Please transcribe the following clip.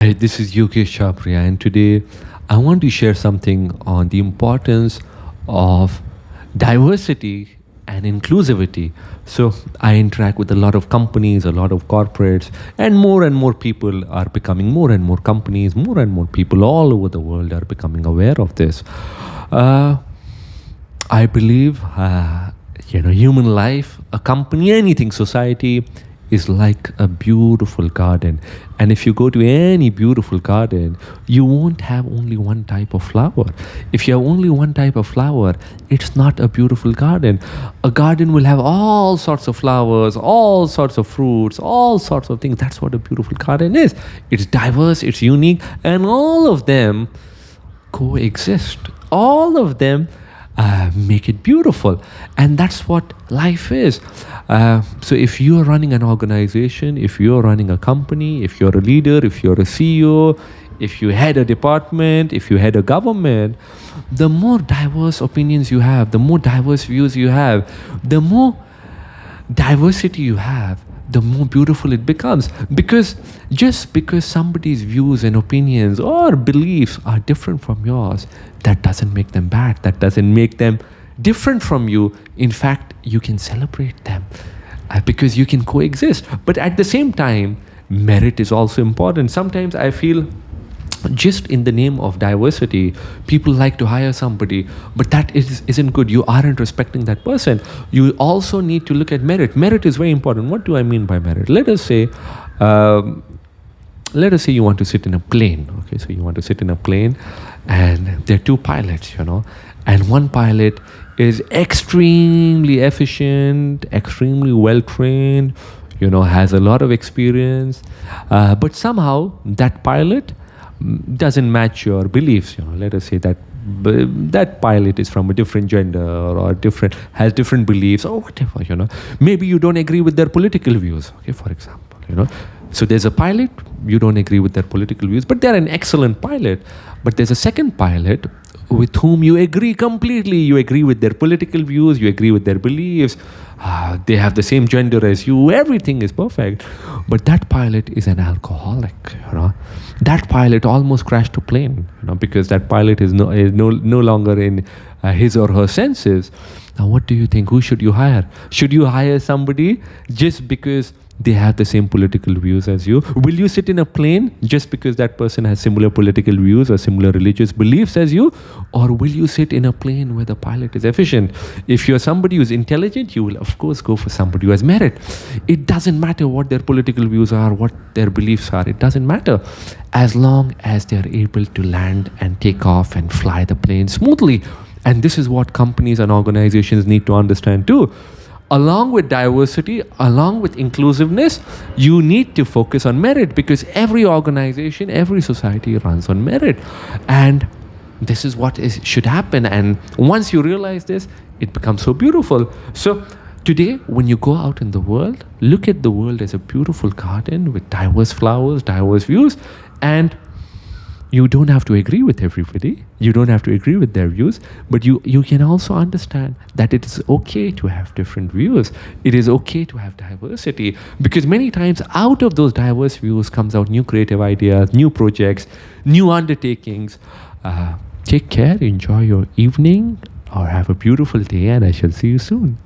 Hi, this is Yogesh Chabria, and today I want to share something on the importance of diversity and inclusivity. So, I interact with a lot of companies, a lot of corporates, and more people are becoming more and more companies, more and more people all over the world are becoming aware of this. Uh, I believe, human life, a company, anything, society is like a beautiful garden. And if you go to any beautiful garden, you won't have only one type of flower. If you have only one type of flower, it's not a beautiful garden. A garden will have all sorts of flowers, all sorts of fruits, all sorts of things. That's what a beautiful garden is. It's diverse, it's unique, and all of them coexist. All of them make it beautiful. And that's what life is. So, if you're running an organization, if you're running a company, if you're a leader, if you're a CEO, if you head a department, if you head a government, the more diverse opinions you have, the more diverse views you have, the more diversity you have, the more beautiful it becomes. Because just because somebody's views and opinions or beliefs are different from yours, that doesn't make them bad. That doesn't make them different from you. In fact, you can celebrate them because you can coexist. But at the same time, merit is also important. Sometimes I feel just in the name of diversity, people like to hire somebody, but isn't good. You aren't respecting that person. You also need to look at merit. Merit is very important. What do I mean by merit? Um, let us say you want to sit in a plane. Okay, so you want to sit in a plane, and there are two pilots, and one pilot is extremely efficient, extremely well trained, has a lot of experience, but somehow that pilot doesn't match your beliefs. Let us say that that pilot is from a different gender or different has different beliefs or whatever. Maybe you don't agree with their political views. Okay, for example, so there's a pilot, you don't agree with their political views, but they're an excellent pilot. But there's a second pilot with whom you agree completely. You agree with their political views, you agree with their beliefs, they have the same gender as you, everything is perfect. But that pilot is an alcoholic. That pilot almost crashed a plane, because that pilot is no longer in his or her senses. Now, what do you think? Who should you hire? Should you hire somebody just because they have the same political views as you? Will you sit in a plane just because that person has similar political views or similar religious beliefs as you? Or will you sit in a plane where the pilot is efficient? If you're somebody who's intelligent, you will of course go for somebody who has merit. It doesn't matter what their political views are, what their beliefs are. It doesn't matter. As long as they're able to land and take off and fly the plane smoothly. And this is what companies and organizations need to understand too. Along with diversity, along with inclusiveness, you need to focus on merit, because every organization, every society runs on merit. And this is what should happen. And once you realize this, it becomes so beautiful. So today, when you go out in the world, look at the world as a beautiful garden with diverse flowers, diverse views, and you don't have to agree with everybody. You don't have to agree with their views, but you can also understand that it is okay to have different views. It is okay to have diversity, because many times out of those diverse views comes out new creative ideas, new projects, new undertakings. Take care, enjoy your evening, or have a beautiful day, and I shall see you soon.